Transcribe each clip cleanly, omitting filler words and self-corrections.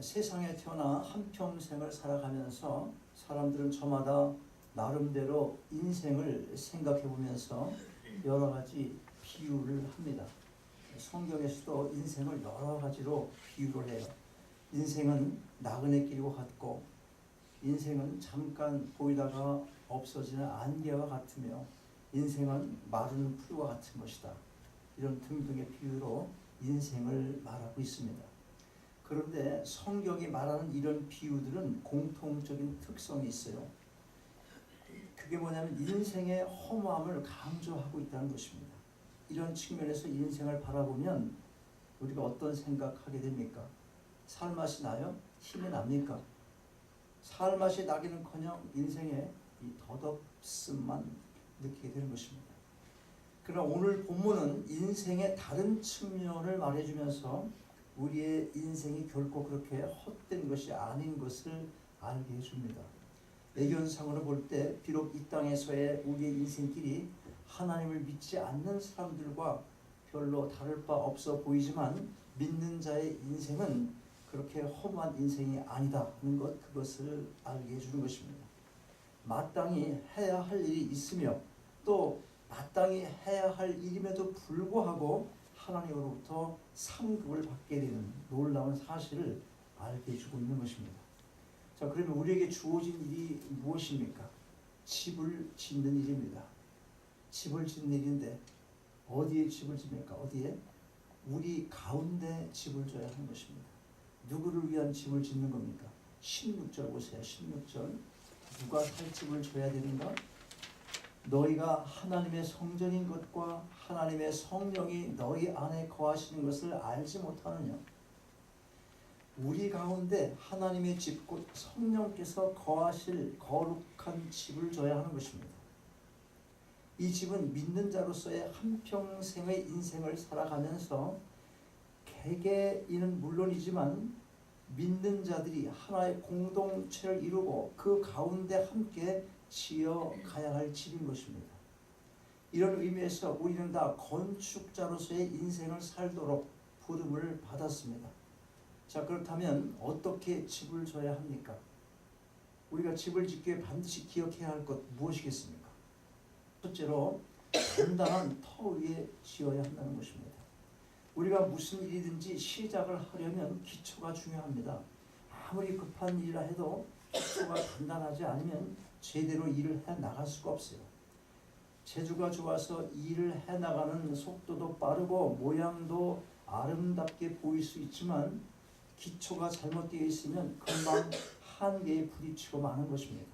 세상에 태어나 한평생을 살아가면서 사람들은 저마다 나름대로 인생을 생각해 보면서 여러 가지 비유를 합니다. 성경에서도 인생을 여러 가지로 비유를 해요. 인생은 나그네 길과 같고, 인생은 잠깐 보이다가 없어지는 안개와 같으며, 인생은 마른 풀과 같은 것이다. 이런 등등의 비유로 인생을 말하고 있습니다. 그런데 성경이 말하는 이런 비유들은 공통적인 특성이 있어요. 그게 뭐냐면 인생의 허무함을 강조하고 있다는 것입니다. 이런 측면에서 인생을 바라보면 우리가 어떤 생각하게 됩니까? 살맛이 나요? 힘이 납니까? 살맛이 나기는커녕 인생의 이 덧없음만 느끼게 되는 것입니다. 그러나 오늘 본문은 인생의 다른 측면을 말해주면서 우리의 인생이 결코 그렇게 헛된 것이 아닌 것을 알게 해줍니다. 애견상으로 볼 때 비록 이 땅에서의 우리의 인생길이 하나님을 믿지 않는 사람들과 별로 다를 바 없어 보이지만, 믿는 자의 인생은 그렇게 험한 인생이 아니다 하는 것, 그것을 알게 해주는 것입니다. 마땅히 해야 할 일이 있으며 또 마땅히 해야 할 일임에도 불구하고 하나님으로부터 상급을 받게 되는 놀라운 사실을 알게 해주고 있는 것입니다. 자, 그러면 우리에게 주어진 일이 무엇입니까? 집을 짓는 일입니다. 집을 짓는 일인데 어디에 집을 짓습니까? 어디에? 우리 가운데 집을 져야 하는 것입니다. 누구를 위한 집을 짓는 겁니까? 16절 보세요. 16절. 누가 살 집을 져야 되는가? 너희가 하나님의 성전인 것과 하나님의 성령이 너희 안에 거하시는 것을 알지 못하느냐? 우리 가운데 하나님의 집, 곧 성령께서 거하실 거룩한 집을 져야 하는 것입니다. 이 집은 믿는 자로서의 한평생의 인생을 살아가면서 개개인은 물론이지만 믿는 자들이 하나의 공동체를 이루고 그 가운데 함께 지어가야 할 집인 것입니다. 이런 의미에서 우리는 다 건축자로서의 인생을 살도록 부름을 받았습니다. 자, 그렇다면 어떻게 집을 져야 합니까? 우리가 집을 짓기 위해 반드시 기억해야 할 것 무엇이겠습니까? 첫째로 단단한 터 위에 지어야 한다는 것입니다. 우리가 무슨 일이든지 시작을 하려면 기초가 중요합니다. 아무리 급한 일이라 해도 기초가 단단하지 않으면 제대로 일을 해나갈 수가 없어요. 재주가 좋아서 일을 해나가는 속도도 빠르고 모양도 아름답게 보일 수 있지만 기초가 잘못되어 있으면 금방 한계에 부딪히고 마는 것입니다.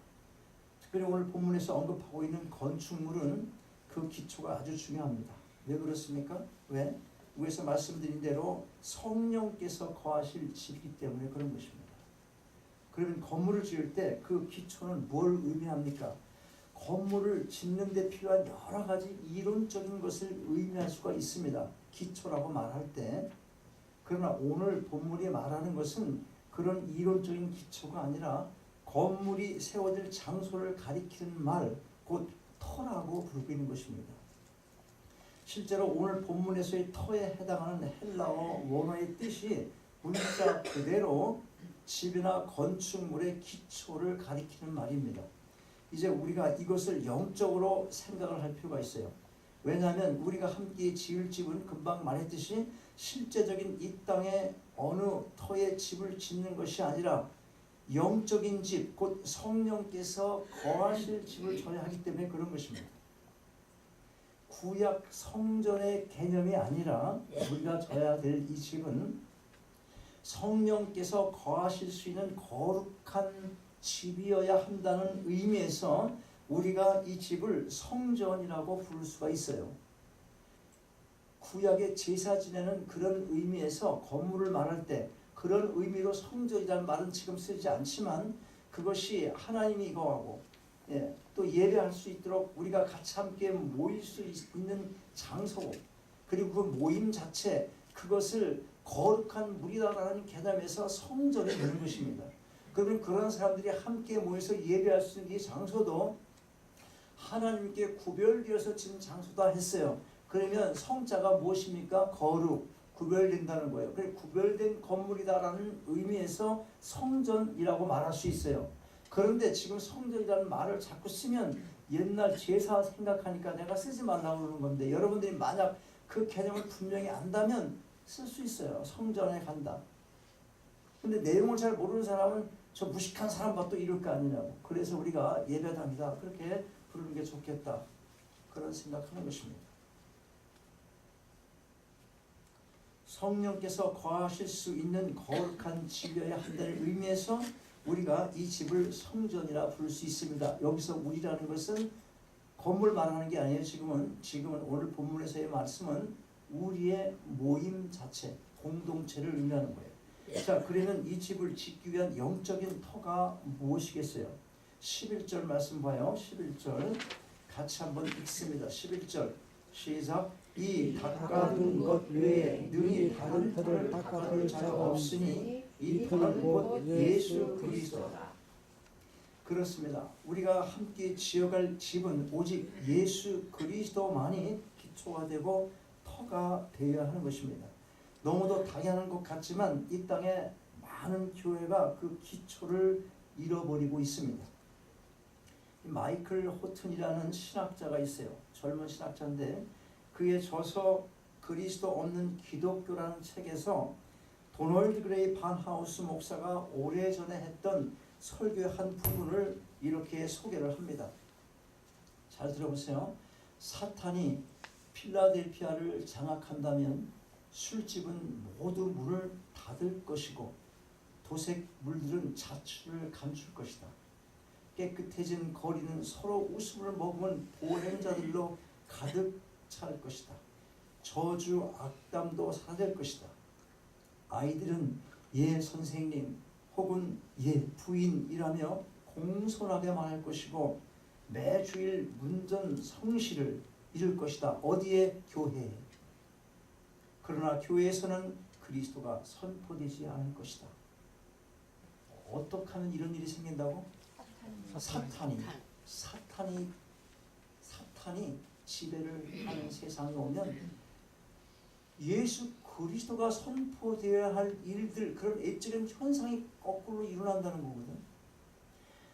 특별히 오늘 본문에서 언급하고 있는 건축물은 그 기초가 아주 중요합니다. 왜 그렇습니까? 왜? 위에서 말씀드린 대로 성령께서 거하실 집이기 때문에 그런 것입니다. 그러면 건물을 지을 때 그 기초는 뭘 의미합니까? 건물을 짓는 데 필요한 여러 가지 이론적인 것을 의미할 수가 있습니다. 기초라고 말할 때. 그러나 오늘 본문이 말하는 것은 그런 이론적인 기초가 아니라 건물이 세워질 장소를 가리키는 말, 곧 터라고 부르고 있는 것입니다. 실제로 오늘 본문에서의 터에 해당하는 헬라어 원어의 뜻이 문자 그대로 집이나 건축물의 기초를 가리키는 말입니다. 이제 우리가 이것을 영적으로 생각을 할 필요가 있어요. 왜냐하면 우리가 함께 지을 집은 금방 말했듯이 실제적인 이 땅에 어느 터에 집을 짓는 것이 아니라 영적인 집, 곧 성령께서 거하실 집을 져야 하기 때문에 그런 것입니다. 구약 성전의 개념이 아니라 우리가 져야 될 이 집은 성령께서 거하실 수 있는 거룩한 집이어야 한다는 의미에서 우리가 이 집을 성전이라고 부를 수가 있어요. 구약의 제사 지내는 그런 의미에서 건물을 말할 때 그런 의미로 성전이라는 말은 지금 쓰지 않지만 그것이 하나님이 거하고 또 예배할 수 있도록 우리가 같이 함께 모일 수 있는 장소, 그리고 그 모임 자체, 그것을 거룩한 무리다라는 개념에서 성전이 되는 것입니다. 그러면 그런 사람들이 함께 모여서 예배할 수 있는 이 장소도 하나님께 구별되어서 지은 장소다 했어요. 그러면 성자가 무엇입니까? 거룩, 구별된다는 거예요. 그래서 구별된 건물이다라는 의미에서 성전이라고 말할 수 있어요. 그런데 지금 성전이라는 말을 자꾸 쓰면 옛날 제사 생각하니까 내가 쓰지 말라고 그러는 건데, 여러분들이 만약 그 개념을 분명히 안다면 쓸 수 있어요. 성전에 간다. 근데 내용을 잘 모르는 사람은 저 무식한 사람 봐 또 이럴 거 아니냐고. 그래서 우리가 예배당이다 그렇게 부르는 게 좋겠다, 그런 생각하는 것입니다. 성령께서 거하실 수 있는 거룩한 집이어야 한다는 의미에서 우리가 이 집을 성전이라 부를 수 있습니다. 여기서 우리라는 것은 건물 말하는 게 아니에요. 지금은 오늘 본문에서의 말씀은 우리의 모임 자체, 공동체를 의미하는 거예요. 자, 그러면 이 집을 짓기 위한 영적인 터가 무엇이겠어요? 11절 말씀 봐요. 11절 같이 한번 읽습니다. 11절 시작. 이 닦아둔 것 외에 능히 다른 터를 닦아둘 자가 없으니 이 터는 곧 예수 그리스도다. 그렇습니다. 우리가 함께 지어갈 집은 오직 예수 그리스도만이 기초가 되고 터가 되어야 하는 것입니다. 너무도 당연한 것 같지만 이 땅에 많은 교회가 그 기초를 잃어버리고 있습니다. 마이클 호튼이라는 신학자가 있어요. 젊은 신학자인데 그의 저서 그리스도 없는 기독교라는 책에서 도널드 그레이 반하우스 목사가 오래전에 했던 설교의 한 부분을 이렇게 소개를 합니다. 잘 들어보세요. 사탄이 필라델피아를 장악한다면 술집은 모두 문을 닫을 것이고 도색 물들은 자취를 감출 것이다. 깨끗해진 거리는 서로 웃음을 머금은 보행자들로 가득 찰 것이다. 저주 악담도 사라질 것이다. 아이들은 예 선생님 혹은 예 부인이라며 공손하게 말할 것이고 매주일 문전 성실을 이룰 것이다. 어디에? 교회에. 그러나 교회에서는 그리스도가 선포되지 않을 것이다. 어떻게 하면 이런 일이 생긴다고? 사탄이 지배를 하는 세상에 오면 예수 그리스도가 선포되어야 할 일들, 그런 애적인 현상이 거꾸로 일어난다는 거거든.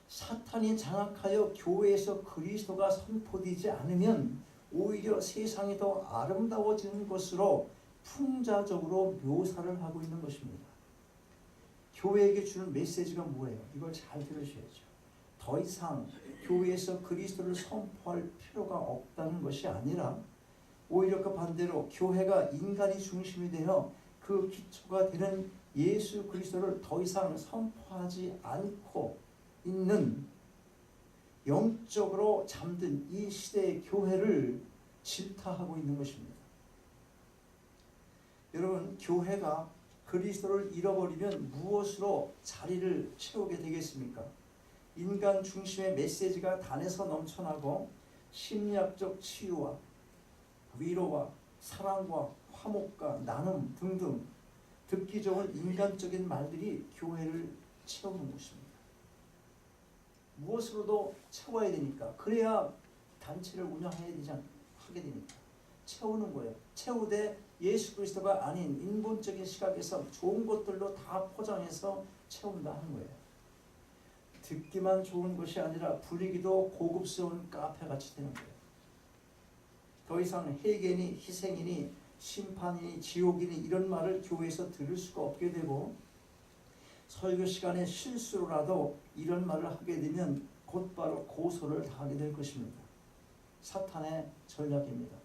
사탄이 장악하여 교회에서 그리스도가 선포되지 않으면 오히려 세상이 더 아름다워지는 것으로 풍자적으로 묘사를 하고 있는 것입니다. 교회에게 주는 메시지가 뭐예요? 이걸 잘 들으셔야죠. 더 이상 교회에서 그리스도를 선포할 필요가 없다는 것이 아니라 오히려 그 반대로 교회가 인간이 중심이 되어 그 기초가 되는 예수 그리스도를 더 이상 선포하지 않고 있는 영적으로 잠든 이 시대의 교회를 질타하고 있는 것입니다. 여러분, 교회가 그리스도를 잃어버리면 무엇으로 자리를 채우게 되겠습니까? 인간 중심의 메시지가 단에서 넘쳐나고 심리학적 치유와 위로와 사랑과 화목과 나눔 등등 듣기 좋은 인간적인 말들이 교회를 채우는 것입니다. 무엇으로도 채워야 되니까. 그래야 단체를 운영하게 되니까. 채우는 거예요. 채우되 예수 그리스도가 아닌 인본적인 시각에서 좋은 것들로 다 포장해서 채운다 하는 거예요. 듣기만 좋은 것이 아니라 분위기도 고급스러운 카페같이 되는 거예요. 더 이상 해계니 희생이니 심판이니 지옥이니 이런 말을 교회에서 들을 수가 없게 되고 설교 시간에 실수로라도 이런 말을 하게 되면 곧바로 고소를 당하게 될 것입니다. 사탄의 전략입니다.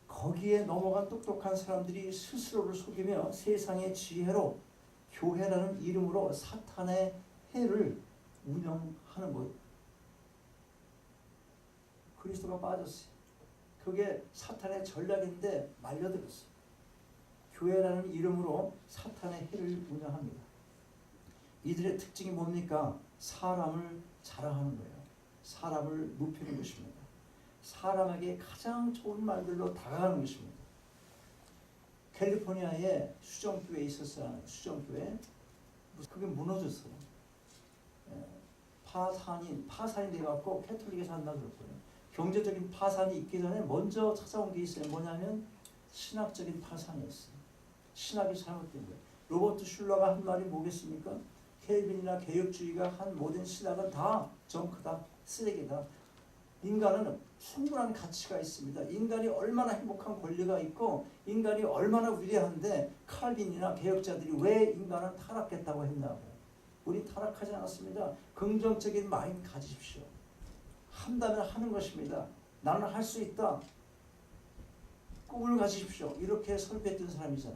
거기에 넘어간 똑똑한 사람들이 스스로를 속이며 세상의 지혜로 교회라는 이름으로 사탄의 해를 운영하는 것. 그리스도가 빠졌어요. 그게 사탄의 전략인데 말려들었어요. 교회라는 이름으로 사탄의 해를 운영합니다. 이들의 특징이 뭡니까? 사람을 자랑하는 거예요. 사람을 높이는 것입니다. 사람에게 가장 좋은 말들로 다가가는 것입니다. 캘리포니아에 수정교회에 있었어요. 수정교회. 그게 무너졌어요. 파산이 돼갖고 캐톨릭에서 한다고 그랬고요. 경제적인 파산이 있기 전에 먼저 찾아온 게 있어요. 뭐냐면 신학적인 파산이었어요. 신학이 잘못된 거예요. 로버트 슐러가 한 말이 뭐겠습니까? 켈빈이나 개혁주의가 한 모든 신학은 다 정크다, 쓰레기다. 인간은 충분한 가치가 있습니다. 인간이 얼마나 행복한 권리가 있고 인간이 얼마나 위대한데 칼빈이나 개혁자들이 왜 인간은 타락했다고 했냐고. 우리 타락하지 않았습니다. 긍정적인 마인드 가지십시오. 한다면 하는 것입니다. 나는 할 수 있다. 꿈을 가지십시오. 이렇게 설교했던 사람이잖아.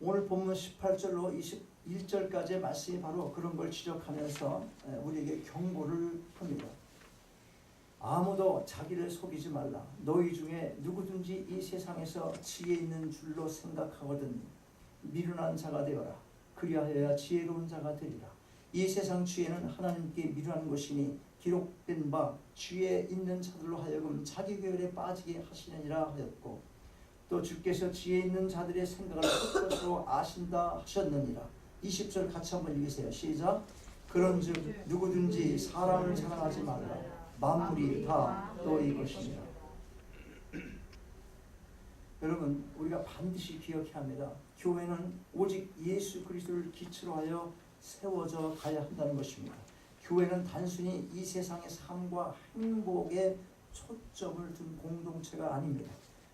오늘 본문 18절로 21절까지의 말씀이 바로 그런 걸 지적하면서 우리에게 경고를 합니다. 아무도 자기를 속이지 말라. 너희 중에 누구든지 이 세상에서 지혜 있는 줄로 생각하거든 미련한 자가 되어라. 그리하여야 지혜로운 자가 되리라. 이 세상 지혜는 하나님께 미련한 것이니 기록된 바 지혜 있는 자들로 하여금 자기 계율에 빠지게 하시느니라 하였고 또 주께서 지혜 있는 자들의 생각을 헛것으로 아신다 하셨느니라. 20절 같이 한번 읽으세요. 시작. 그런즉 누구든지 사람을 자랑하지 말라. 만물이 다 너희 것이니라. 여러분, 우리가 반드시 기억해야 합니다. 교회는 오직 예수 그리스도를 기초로 하여 세워져 가야 한다는 것입니다. 교회는 단순히 이 세상의 삶과 행복에 초점을 둔 공동체가 아닙니다.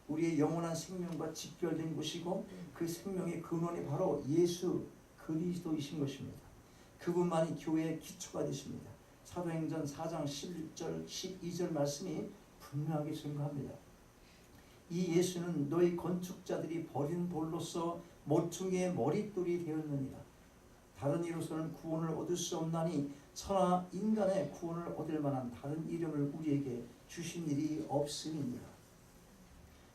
우리의 영원한 생명과 직결된 곳이고 그 생명의 근원이 바로 예수 그리스도이신 것입니다. 그분만이 교회의 기초가 되십니다. 사도행전 4장 11절 12절 말씀이 분명하게 증거합니다. 이 예수는 너희 건축자들이 버린 돌로서 모퉁이의 머릿돌이 되었느니라. 다른 이로서는 구원을 얻을 수 없나니 천하 인간의 구원을 얻을 만한 다른 이름을 우리에게 주신 일이 없음이니라.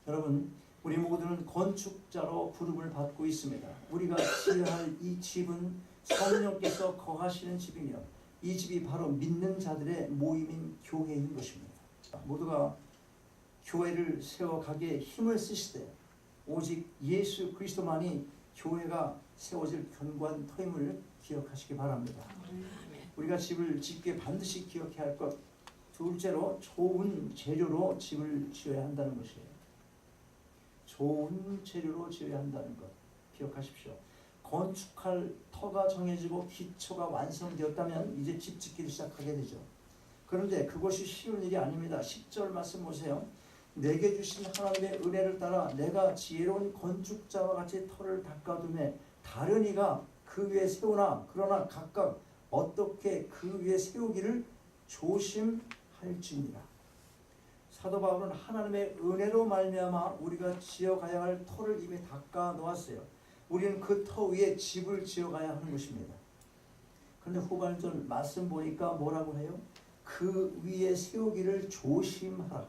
여러분, 우리 모두는 건축자로 부름을 받고 있습니다. 우리가 지어할 이 집은 성령께서 거하시는 집이며 이 집이 바로 믿는 자들의 모임인 교회인 것입니다. 모두가 교회를 세워가기에 힘을 쓰시되 오직 예수 그리스도만이 교회가 세워질 견고한 터임을 기억하시기 바랍니다. 우리가 집을 짓기에 반드시 기억해야 할 것, 둘째로 좋은 재료로 집을 지어야 한다는 것이에요. 좋은 재료로 지어야 한다는 것 기억하십시오. 건축할 터가 정해지고 기초가 완성되었다면 이제 집 짓기를 시작하게 되죠. 그런데 그것이 쉬운 일이 아닙니다. 10절 말씀 보세요. 내게 주신 하나님의 은혜를 따라 내가 지혜로운 건축자와 같이 터를 닦아두매 다른 이가 그 위에 세우나 그러나 각각 어떻게 그 위에 세우기를 조심할지니라. 사도 바울은 하나님의 은혜로 말미암아 우리가 지어가야 할 터를 이미 닦아 놓았어요. 우리는 그 터 위에 집을 지어가야 하는 것입니다. 그런데 후반절 말씀 보니까 뭐라고 해요? 그 위에 세우기를 조심하라.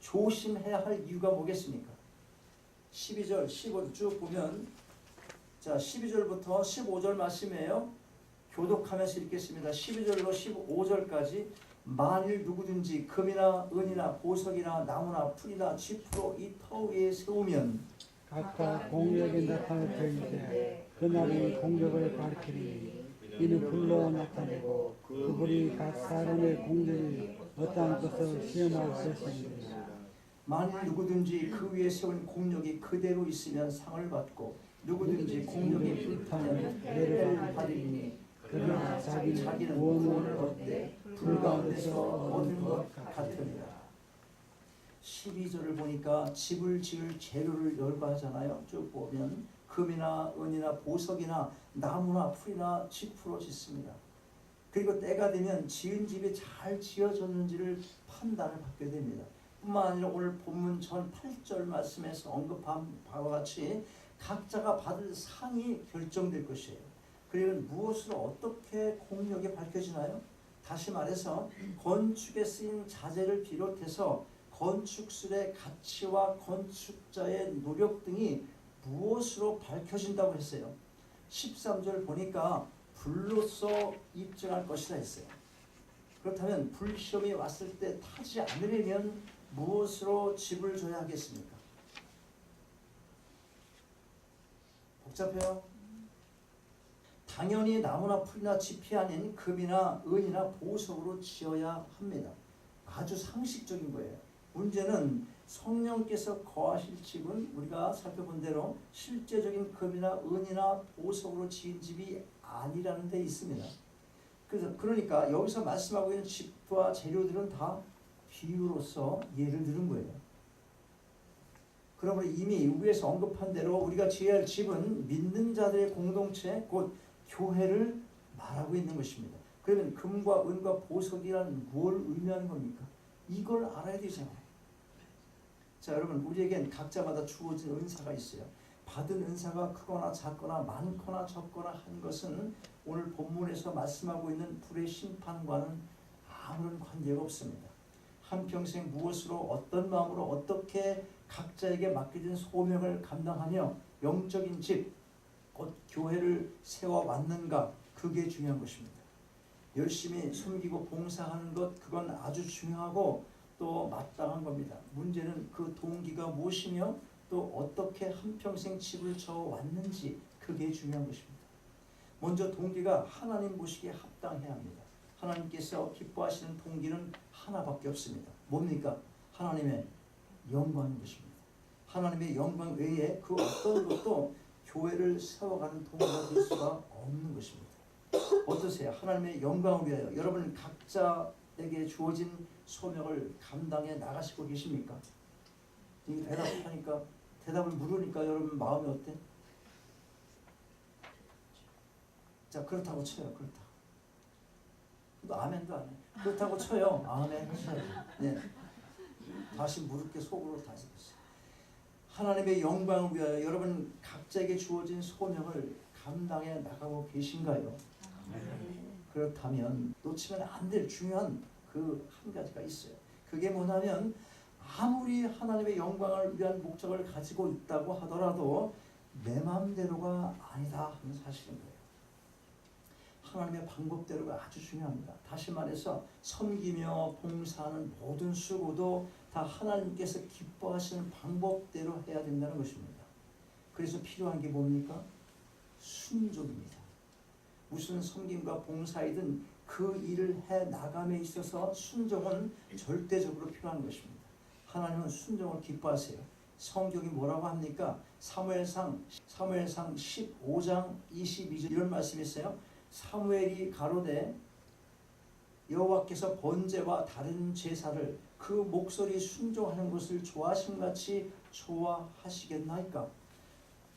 조심해야 할 이유가 뭐겠습니까? 12절, 15절 쭉 보면 자 12절부터 15절 말씀이에요. 교독하면서 읽겠습니다. 12절로 15절까지 만일 누구든지 금이나 은이나 보석이나 나무나 풀이나 쥐프로 이 터 위에 세우면 각각 공력이 나타날 터인데 그날이 공력을 가리키니 이는 불로 나타내고 그 불이 각 사람의 공력이 어떠한 것을 시험할 것입니다. 만일 누구든지 그 위에 세운 공력이 그대로 있으면 상을 받고 누구든지 공력이 불타면 해를 받으리니 그러나 자기는 구원을 얻되 불 가운데서 얻은 것 같으니라. 12절을 보니까 집을 지을 재료를 열거하잖아요. 쭉 보면 금이나 은이나 보석이나 나무나 풀이나 짚으로 짓습니다. 그리고 때가 되면 지은 집이 잘 지어졌는지를 판단을 받게 됩니다. 뿐만 아니라 오늘 본문 전 8절 말씀에서 언급한 바와 같이 각자가 받을 상이 결정될 것이에요. 그리고 무엇으로 어떻게 공력이 밝혀지나요? 다시 말해서 건축에 쓰인 자재를 비롯해서 건축술의 가치와 건축자의 노력 등이 무엇으로 밝혀진다고 했어요. 13절 보니까 불로써 입증할 것이라 했어요. 그렇다면 불시험이 왔을 때 타지 않으려면 무엇으로 집을 줘야 하겠습니까? 복잡해요. 당연히 나무나 풀이나 짚이 아닌 금이나 은이나 보석으로 지어야 합니다. 아주 상식적인 거예요. 문제는 성령께서 거하실 집은 우리가 살펴본 대로 실제적인 금이나 은이나 보석으로 지은 집이 아니라는 데 있습니다. 그러니까 여기서 말씀하고 있는 집과 재료들은 다 비유로서 예를 들은 거예요. 그러므로 이미 위에서 언급한 대로 우리가 지어야 할 집은 믿는 자들의 공동체 곧 교회를 말하고 있는 것입니다. 그러면 금과 은과 보석이란 무엇을 의미하는 겁니까? 이걸 알아야 되잖아요. 자, 여러분, 우리에겐 각자마다 주어진 은사가 있어요. 받은 은사가 크거나 작거나 많거나 적거나 한 것은 오늘 본문에서 말씀하고 있는 불의 심판과는 아무런 관계가 없습니다. 한평생 무엇으로 어떤 마음으로 어떻게 각자에게 맡겨진 소명을 감당하며 영적인 집, 곧 교회를 세워왔는가, 그게 중요한 것입니다. 열심히 섬기고 봉사하는 것, 그건 아주 중요하고 또 마땅한 겁니다. 문제는 그 동기가 무엇이며 또 어떻게 한평생 집을 져왔는지, 그게 중요한 것입니다. 먼저 동기가 하나님 보시기에 합당해야 합니다. 하나님께서 기뻐하시는 동기는 하나밖에 없습니다. 뭡니까? 하나님의 영광인 것입니다. 하나님의 영광 외에 그 어떤 것도 교회를 세워가는 동기가 될 수가 없는 것입니다. 어떠세요? 하나님의 영광을 위하여 여러분 각자에게 주어진 소명을 감당해 나가시고 계십니까? 이 대답하니까, 대답을 물으니까 여러분 마음이 어때? 자, 그렇다고 쳐요. 그렇다. 또 아멘도 안 해. 그렇다고 쳐요. 아멘 하셔야죠. 네. 다시 무릎께 속으로 다시 보세요. 하나님의 영광을 위하여 여러분 각자에게 주어진 소명을 감당해 나가고 계신가요? 그렇다면 놓치면 안 될 중요한 그 한 가지가 있어요. 그게 뭐냐면 아무리 하나님의 영광을 위한 목적을 가지고 있다고 하더라도 내 마음대로가 아니다 하는 사실인 거예요. 하나님의 방법대로가 아주 중요합니다. 다시 말해서 섬기며 봉사하는 모든 수고도 다 하나님께서 기뻐하시는 방법대로 해야 된다는 것입니다. 그래서 필요한 게 뭡니까? 순종입니다. 무슨 섬김과 봉사이든 그 일을 해 나감에 있어서 순종은 절대적으로 필요한 것입니다. 하나님은 순종을 기뻐하세요. 성경이 뭐라고 합니까? 사무엘상 15장 22절 이런 말씀이 있어요. 사무엘이 가로되 여호와께서 번제와 다른 제사를 그 목소리 순종하는 것을 좋아하심같이 좋아하시겠나이까?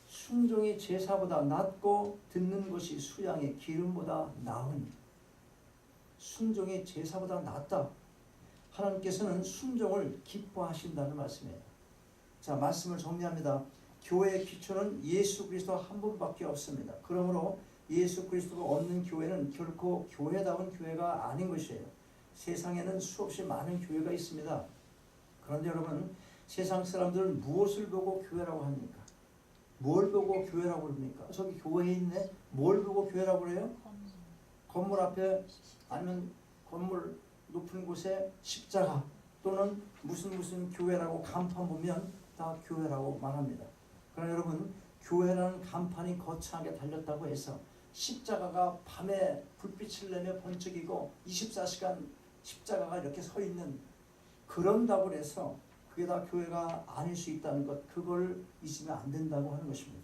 순종이 제사보다 낫고 듣는 것이 수양의 기름보다 나으니. 순종이 제사보다 낫다. 하나님께서는 순종을 기뻐하신다는 말씀이에요. 자, 말씀을 정리합니다. 교회의 기초는 예수 그리스도 한 분밖에 없습니다. 그러므로 예수 그리스도가 없는 교회는 결코 교회다운 교회가 아닌 것이에요. 세상에는 수없이 많은 교회가 있습니다. 그런데 여러분, 세상 사람들은 무엇을 보고 교회라고 합니까? 뭘 보고 교회라고 그럽니까? 저기 교회에 있네? 뭘 보고 교회라고 그래요? 건물 앞에 아니면 건물 높은 곳에 십자가 또는 무슨 교회라고 간판 보면 다 교회라고 말합니다. 그러나 여러분, 교회라는 간판이 거창하게 달렸다고 해서 십자가가 밤에 불빛을 내며 번쩍이고 24시간 십자가가 이렇게 서 있는, 그런다고 해서 그게 다 교회가 아닐 수 있다는 것, 그걸 잊으면 안 된다고 하는 것입니다.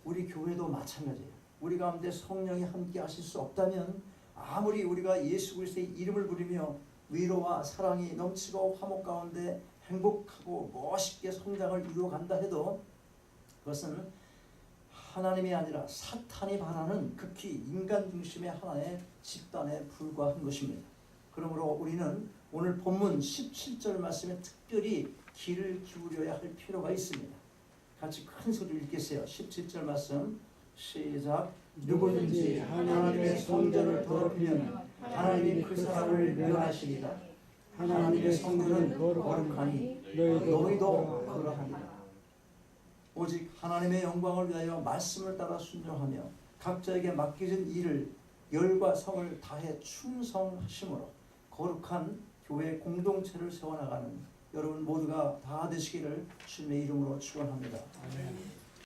우리 교회도 마찬가지예요. 우리 가운데 성령이 함께 하실 수 없다면 아무리 우리가 예수 그리스도의 이름을 부르며 위로와 사랑이 넘치고 화목 가운데 행복하고 멋있게 성장을 이루어간다 해도 그것은 하나님이 아니라 사탄이 바라는 극히 인간 중심의 하나의 집단에 불과한 것입니다. 그러므로 우리는 오늘 본문 17절 말씀에 특별히 귀를 기울여야 할 필요가 있습니다. 같이 큰 소리로 읽겠어요. 17절 말씀 시작. 누구든지 하나님의 성전을 더럽히면 하나님이 그 사람을 멸하시리라. 하나님의 성전은 거룩하니 너희도 그러하니라. 오직 하나님의 영광을 위하여 말씀을 따라 순종하며 각자에게 맡겨진 일을 열과 성을 다해 충성하심으로 거룩한 교회 공동체를 세워나가는 여러분 모두가 다 되시기를 주님의 이름으로 축원합니다. 아멘.